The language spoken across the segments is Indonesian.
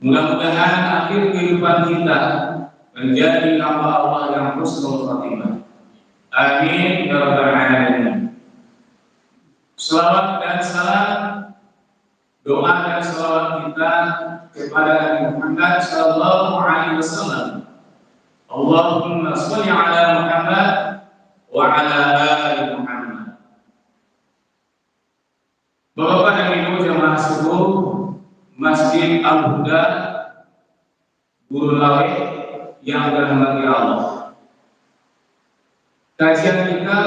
Mudah-mudahan akhir kehidupan kita menjadi hamba Allah yang husnul khatimah. Amin ya rabbal alamin. Salawat dan salam, doa dan salawat kita kepada Nabi Muhammad sallallahu alaihi wasallam. Allahumma shalli ala Muhammad wa ala ali Muhammad. Bapak dan Ibu jamaah subuh Masjid Al-Huda Burulawe yang dirahmati Allah. Kajian kita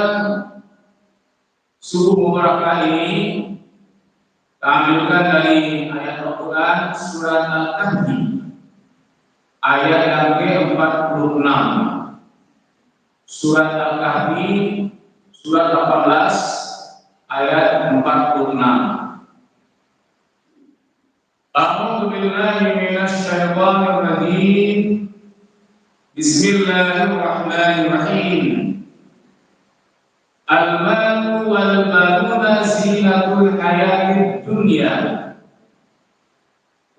subuh mubarak kali ini tampilkan dari ayat Al-Quran surat Al-Kahfi ayat yang ke-46. Surat Al-Kahfi surat 18 ayat 46. A'udzu billahi minasy syaithanir rajim. Bismillahirrahmanirrahim. Al-malu wal banuna zinatul hayatid dunya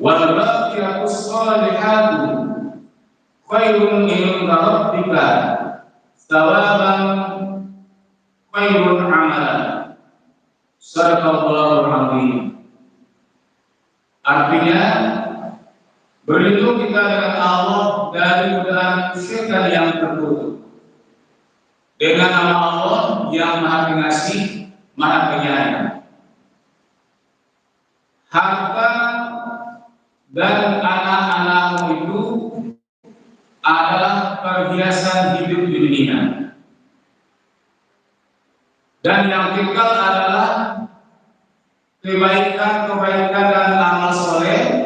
wal baqiyatus shalihatu khairun 'inda rabbika thawaban khairun 'amalan. Shadaqallahul 'azim. Artinya, berlindung kita dengan Allah dari godaan syaitan yang terkutuk. Dengan nama Allah yang Maha Pengasih, Maha Penyayang. Harta dan anak-anakmu itu adalah perhiasan hidup di dunia. Dan yang kekal adalah kebaikan dan amal soleh.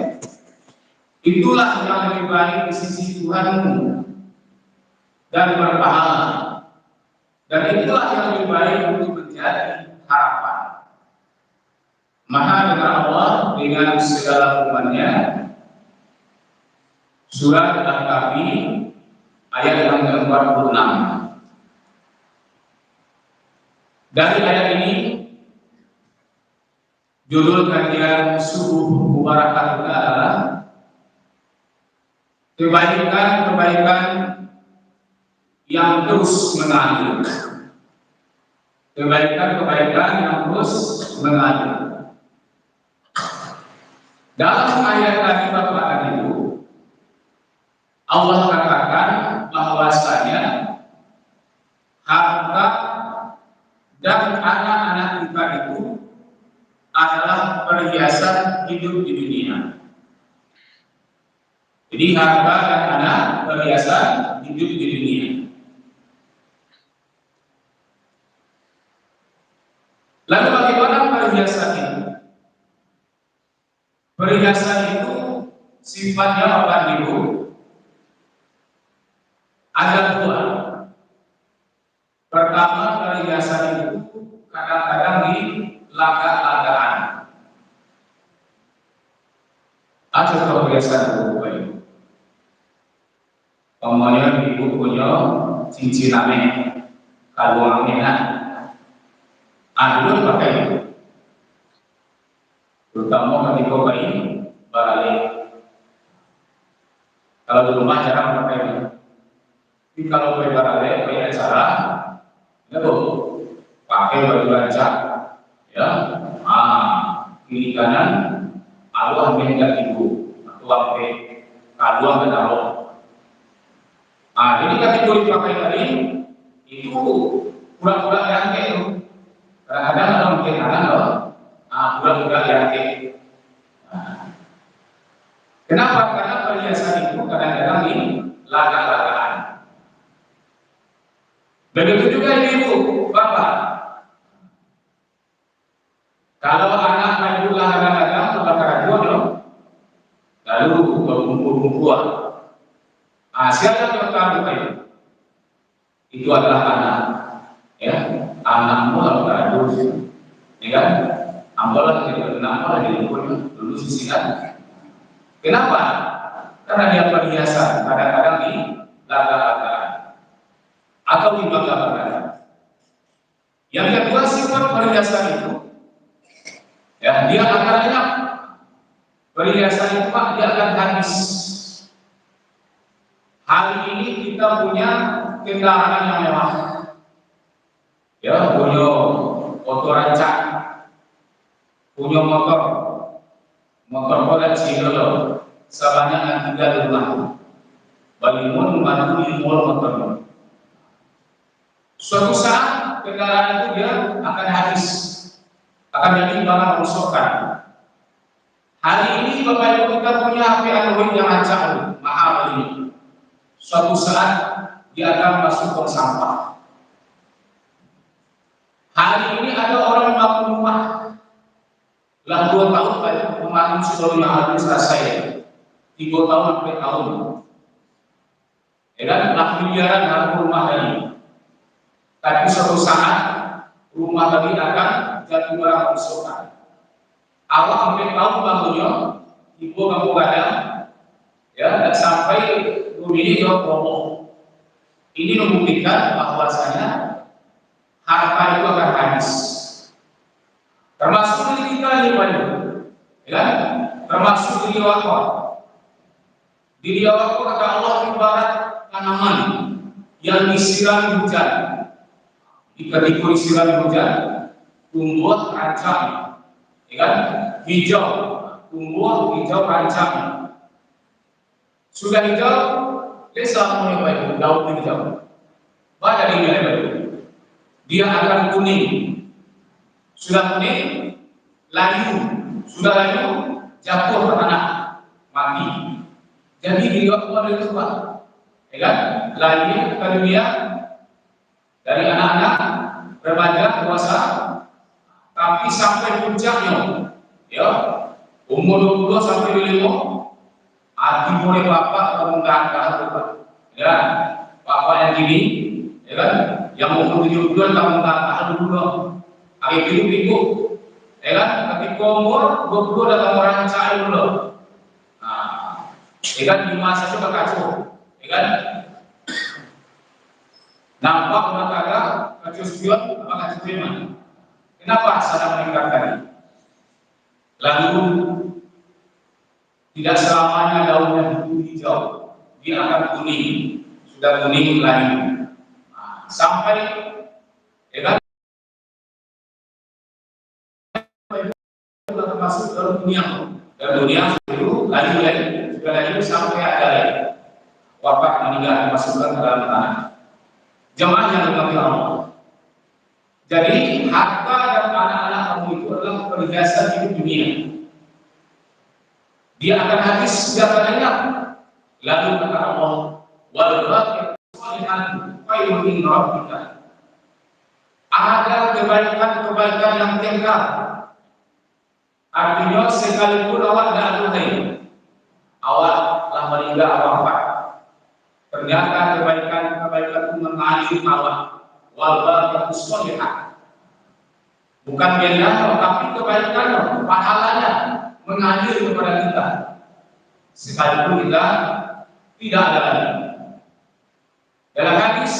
Itulah yang lebih baik di sisi Tuhanmu dan berpahala. Dan itulah yang lebih baik untuk menjadi harapan. Maha dengar Allah dengan segala firman-Nya. Surat Al-Kahfi ayat yang ke-46. Dari ayat ini judul kajian subuh mubarak kita adalah kebaikan yang terus mengalir. Kebaikan yang terus mengalir. Dalam ayat tadi Bapak dan Ibu, Allah katakan bahwasanya harta dan anak-anak kita itu adalah perhiasan hidup di dunia. Jadi harta dan anak perhiasan hidup di dunia. Lalu bagaimana perhiasan itu? Perhiasan itu sifatnya apa Ibu? Ada dua. Pertama, perhiasan itu kadang-kadang di laga-lagaan. Ada perhiasan itu. Kemudian Ibu punya cincin aneh, kalung aneh. Dulu pakai itu, terutama ketika bayi barale. Kalau di rumah jarang pakai itu. Tapi kalau pakai barale, pakai acara, ya pakai baju rancak, ya, kiri kanan, Allah mengingat Ibu, atau pakai kalung dan Allah. Jadi kategori pakai tadi itu pura-pura yang itu. Kadang-kadang orang mungkin kanan loh, pura-pura yakin. Kenapa? Karena perhiasan itu kadang-kadang di laga-lagaan. Begitu juga Ibu, Bapak. Kalau anak maju laga-lagaan, kebakaran buah loh, lalu berkumpul-kumpulan. Siapa yang tahu itu adalah anak, ya. Anakmu lalu terus, ya kan? Ambalah tidak kenapa lagi dulu sisikan. Kenapa? Karena dia perhiasan kadang-kadang di laga-lagaan atau di bangga-banggaan. Yang kedua sifat perhiasan itu, ya dia akan enak. Perhiasan itu Pak dia akan habis. Hari ini kita punya kendaraan yang mewah, ya punya motor rancak, punya motor koleksi dulu, sebanyak 3 rumah. Balimun membantu di mall motor. Suatu saat kendaraan itu dia akan habis, akan jadi barang rusakan. Hari ini Bapak Ibu kita punya HP Android yang acak, mahal ini. Suatu saat dia akan masuk tong sampah. Hari ini ada orang bangun rumah, lah 2 tahun Pak Ibu membangun seluruhnya habis selesai, 3 tahun sampai tahun. Ya kan, lah miliaran harga rumah tadi. Tapi suatu saat rumah tadi akan jadi barang rusakan. Awak sampai tahun bangunnya, ibu kamu kadang, ya, dan sampai rumah ini jauh roboh. Ini membuktikan bahwasanya harta itu akan habis. Termasuk diri kita ini, Pak Ibu, ya kan? Termasuk diri awak. Diri awak kata Allah ibarat tanaman yang disiram hujan. Ketika disiram hujan, tumbuh rancang, ya kan? Hijau, tumbuh hijau rancang. Sudah hijau, desa mulai baik, daun hijau. Banyak yang mulai baik. Dia akan kuning. Sudah kuning, layu. Sudah layu, jatuh ke tanah, mati. Jadi dia keluar dari itu, Pak. Ya kan? Layu karunia dari anak-anak remaja dewasa, tapi sampai puncaknya, ya umur 20 sampai 25, hati boleh bapak mengangkat, ya bapak yang gini, ya kan, yang umur 70 tak mengangkat dulu, hari biru, ya kan, ketika umur 20 datang orang cahaya dulu, nah, ya kan di masa itu kacau, ya kan. Nampak orang kagak kecuspion apa kecuspion? Kenapa saya meningkat tadi? Lalu tidak selamanya daunnya itu hijau, dia akan kuning, sudah kuning lagi. Nah, sampai ya kan sudah termasuk dalam dunia, dan dunia itu lagi sudah lagi sampai ada lagi wafat meninggal dimasukkan ke dalam tanah. Jemaah yang dirahmati Allah. Jadi harta dan anak-anak kamu itu adalah perhiasan hidup dunia. Dia akan habis segalanya. Lalu kata Allah, wal baqiyatus shalihat khairun min rabbika. Ada kebaikan-kebaikan yang kekal. Artinya sekalipun awak tidak ada awak telah meninggal wafat, ternyata kebaikan-kebaikan itu mengalir awak. Wal baqiyatus shalihat, bukan benda tapi kebaikan pahalanya mengalir kepada kita sekalipun kita tidak ada lagi. Dalam hadis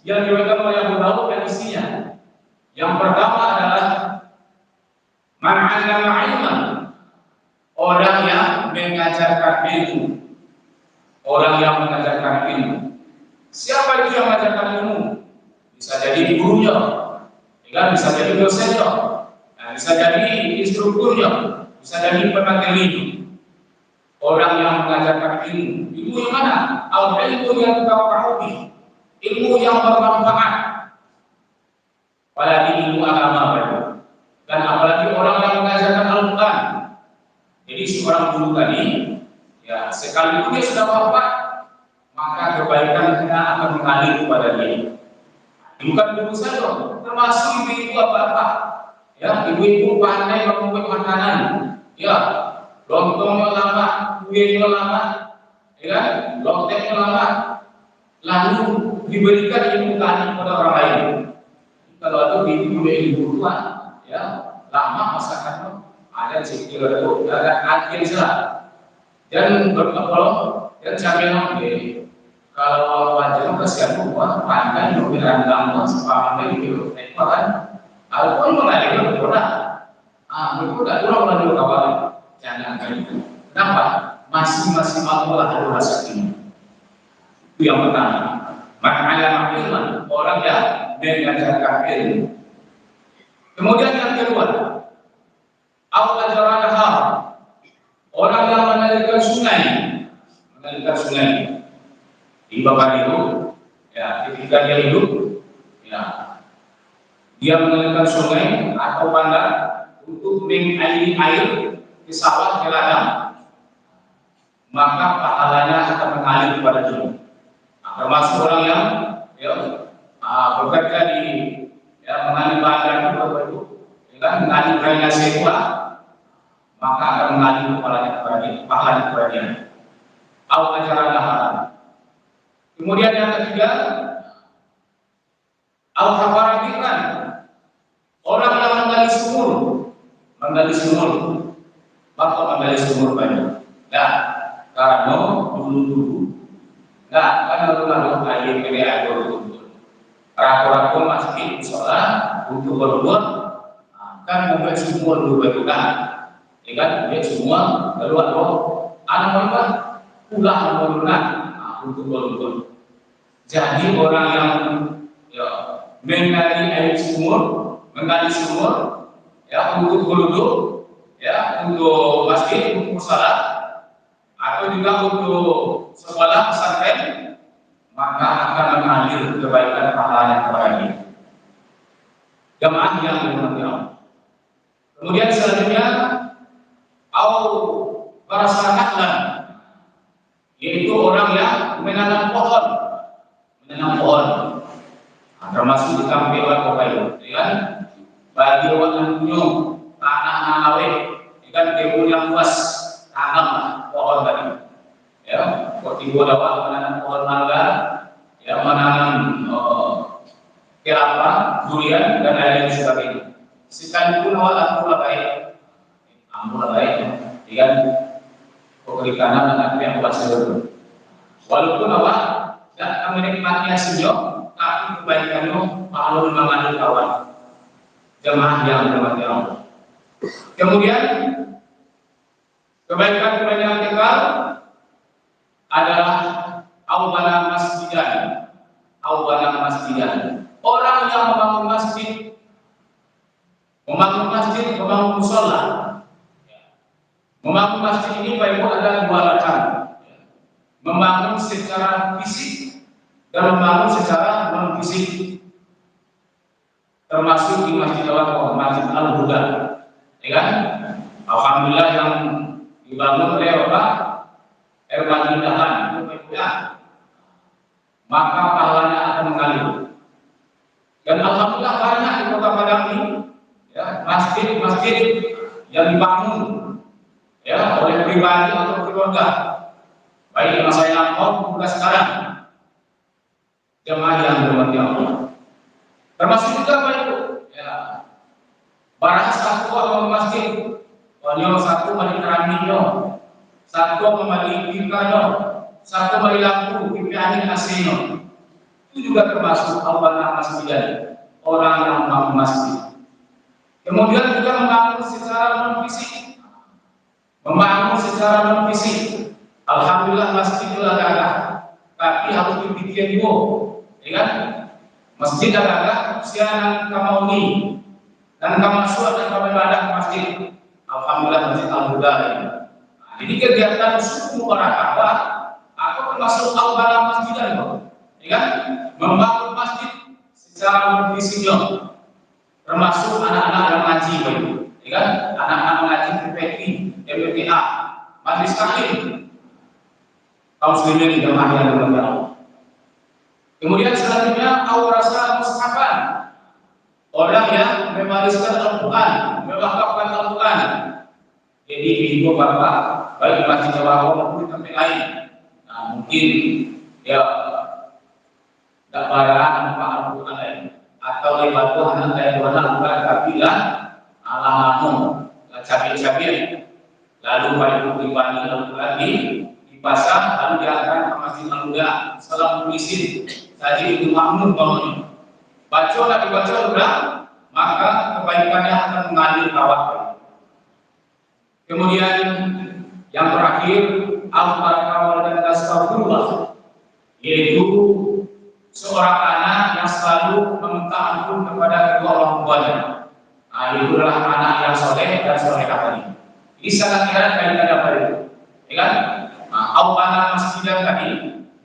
yang diriwayatkan oleh Abu Dawud dan isinya, yang pertama adalah man 'allama 'ilman, orang yang mengajarkan ilmu. Orang yang mengajarkan ilmu. Siapa itu yang mengajarkan ilmu? Bisa jadi gurunya, ya, bisa jadi dosennya, nah, bisa jadi instrukturnya, bisa jadi pemateri. Orang yang mengajarkan ilmu, ilmu yang mana? Al-ilmu yang tafa'ubi, ilmu yang bermanfaat. Apalagi ilmu agama, dan apalagi orang yang mengajarkan Al-Quran. Jadi seorang guru tadi, ya sekalipun dia sudah wafat, maka kebaikan kita akan mengalir kepada dia. Bukan guru saja, termasuk ibu-ibu bapak, ya ibu-ibu pandai membuat makanan, ya lontongnya lama, kuenya lama, ya kan, lontengnya lama, lalu diberikan ilmu tadi kepada orang lain. Kalau itu ibu tua, ya lama masakannya, ada sekitar itu, ada akhir salah, dan berkepala dan cabai kalau wajah kesian buat pandai memberikan gambar sepamai gitu, kan? Alpun mengalir berkurang, berkurang kurang menurut kawan. jangan gitu. Kenapa? Masing-masing Allah ada rezeki. Itu yang pertama. Makanya ilman, orang yang mengajarkan ilmu. Kemudian yang kedua, al-ajranah, orang yang mengalirkan sungai, di Bapak itu, ya ketika dia hidup, ya dia mengalirkan sungai atau bandar untuk mengairi air ke sawah ke ladang, maka pahalanya akan mengalir kepada dia. Termasuk orang yang ya, bekerja di mengalir bandar itu, mengalir drainase sekolah, maka akan mengalir pahalanya kepada dia. Al-ajranah. Kemudian yang ketiga, al-hafarikan, orang yang menggali sumur, maka menggali sumur banyak. Nah, karena dulu, nah kan lalu air PDA itu, rakor masjid sholat untuk berbuat, kan membuat sumur dulu itu kan, membuat semua lalu ada anak apa, pulang menurunkan untuk berbuat. Jadi orang yang menggali sumur, ya untuk berwudu, ya untuk masjid, untuk salat, atau juga untuk sekolah pesantren, maka akan mengalir kebaikan pahalanya kepada dia. Jamaah yang dirahmati Allah. Kemudian selanjutnya, para sanatlah, yaitu orang yang menanam pohon, termasuk di kampung Bapak Ibu, kan? Bagi orang punya tanah awet, kan kebun yang luas, tanam pohon tadi, ya. Kok tiba dapat menanam pohon mangga, ya menanam kelapa, durian dan lain sebagainya. Sekalipun awal mulai baik, kan? Perikanan dan yang buat seluruh. Walaupun awak tidak menikmati hasilnya, tapi kebaikannya malu mengandung kawan. Jemaah yang dirahmati Allah. Kemudian kebaikan yang kekal adalah awbana masjidan. Orang yang membangun masjid, membangun musola. Membangun masjid ini Pak Ibu ada dua macam. Membangun secara fisik dan membangun secara non fisik. Termasuk di Masjid Masjid Al-Huda, ya kan? Alhamdulillah yang dibangun oleh Bapak Erwani Dahan, maka pahalanya akan mengalir. Dan alhamdulillah banyak di Kota Padang ini, ya, masjid yang dibangun, ya, oleh pribadi atau keluarga, baik yang saya lampau juga sekarang. Jemaah yang dirahmati Allah. Termasuk juga Pak Ibu, ya, barang satu orang masjid, orang satu mali keramiknya, satu mali pikarnya, satu mali lampu, pipi angin AC-nya. Itu juga termasuk awbana masjidan, orang yang membangun masjid. Kemudian juga membangun secara non fisik. Alhamdulillah masjid itu ada, tapi harus dibikin ya kan? Masjid ada usia kamauni dan kamasua dan kamibadah masjid. Alhamdulillah Masjid Al-Huda ini. Jadi kegiatan suku orang apa? Aku termasuk awbana masjidan, ya kan? Membangun masjid secara fisiknya, termasuk anak-anak yang ngaji, ya kan? Anak-anak mengaji PPI, MPPA, Majelis Taklim, kaum muslimin di jemaah yang dirahmati Allah. Kemudian selanjutnya aurasa mushafan, orang yang mewariskan Al-Quran, mewakafkan Al-Quran. Jadi ibu bapak, baik masjid Jawa maupun tempat lain. Nah mungkin ya tak barang Al-Quran lain atau lewat Tuhan dari Tuhan Al-Quran, tapi lah alamu, cabir, lalu pada pribadi Al-Quran dipasang lalu diangkat ke Masjid Al-Huda, salam tulisin. Tadi itu makmum bangun. Dibaca ulang, maka kebaikannya akan mengalir kawat. Kemudian yang terakhir, al-barakah dan astagfirullah, yaitu seorang anak yang selalu meminta ampun kepada kedua orang tuanya. Nah, itu adalah anak yang soleh dan solehah tadi. Ini sangat erat kaitannya apa itu? Ya kan? Nah, anak masjid tadi,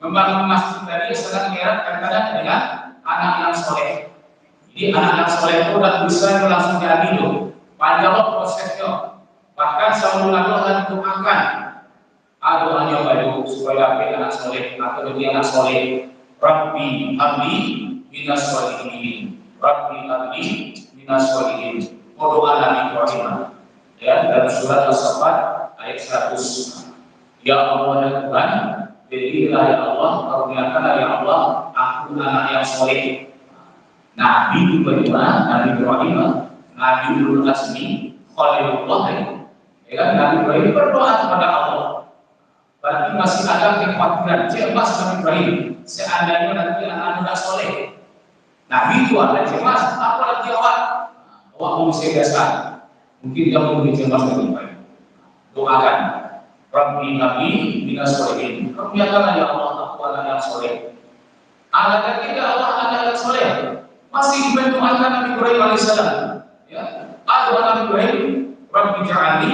membangun masjid tadi sangat erat kaitannya dengan anak yang soleh. Jadi anak yang soleh itu tidak bisa langsung jadi itu. Panjang prosesnya. Bahkan sebelum Allah doakan, doanya baru supaya anak soleh atau jadi anak soleh. Rabbi habli minas sholihin. Rabbi habli minas sholihin. Doa Nabi Ibrahim. Ya, dalam surat As-Saffat ayat 100. Ya Allah ya Tuhan, berilah ya Allah, karuniakanlah ya Allah, aku anak yang soleh. Nabi bagaimana? Nabi Ibrahim, Nabi Ulul Azmi, Khalilullah. Ya kan? Nabi Ibrahim berdoa kepada Allah. Berarti masih ada kekhawatiran, cemas Nabi Ibrahim. Seandainya nanti anak-anak soleh, Nabi itu ada cemas, apalagi awak manusia biasa. Mungkin jauh lebih cemas dari Ibrahim. Doakan, Rabbi Nabi minas sholihin. Karuniakanlah ya Allah, aku anak yang soleh. Ada tidak Allah anak yang soleh? Masih dibantukan Nabi Ibrahim alaihissalam. Ya, ada Nabi Ibrahim, Rabbi ja'alni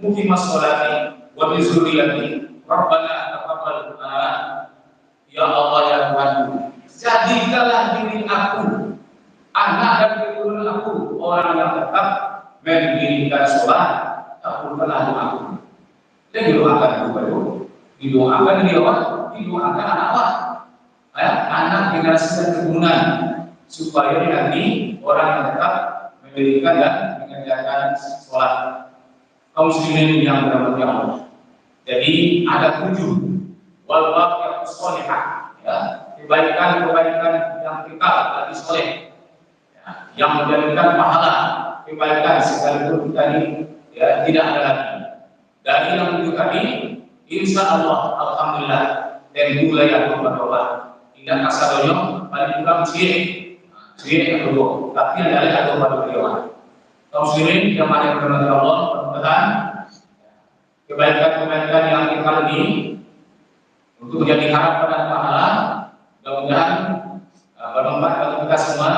muqimas sholati wa min dzurriyyati. Rabbana taqabbal du'a. Ya Allah ya Tuhanku, jadikanlah diri aku, anak dan keturunan aku orang yang tetap mendirikan sholat, kabulkanlah doaku. Dan didoakan baru, didoakan didoakan anak anak generasi dan keturunan supaya nanti orang yang tetap mendirikan dan mengerjakan sholat. Kaum muslimin yang dirahmati Allah. Jadi ada 7 wal-baqiyatus sholihah, ya, kebaikan-kebaikan yang kekal lagi soleh, ya, yang menjadikan pahala kebaikan sekalipun tadi ya tidak ada lagi. Dari yang 7 tadi, insya Allah, alhamdulillah, dan mulai aku berdoa. Tidak kasaronya paling kurang syirik atau tapi ada atau berdoa. Kaum muslimin yang mana yang berdoa Allah, mudah-mudahan kebaikan-kebaikan yang kita ini untuk menjadi harapan dan pahala, mudah-mudahan bermanfaat bagi kita semua.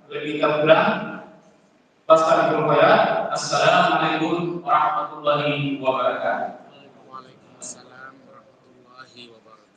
Lebih kurang, Assalamualaikum warahmatullahi wabarakatuh. Waalaikumsalam warahmatullahi wabarakatuh.